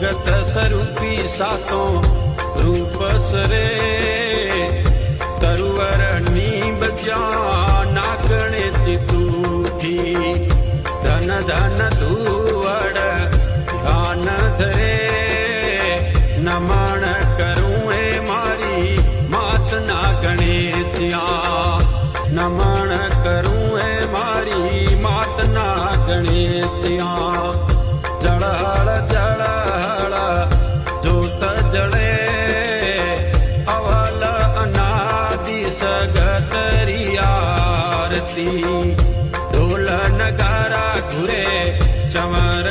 जगत स्वरूपी सातों रूप सरे तरुवर नीब नागणे तूठी धन धन धुवड़ ध्यान धरे नमन करूं ए मारी मात नागणे त्या नमन करूं ए मारी मात नागणे त्या जड़हड़ जड़हड़ जोत जड़े अवल अनादि सगतरी आरती ढोल नगारा घुरे चमर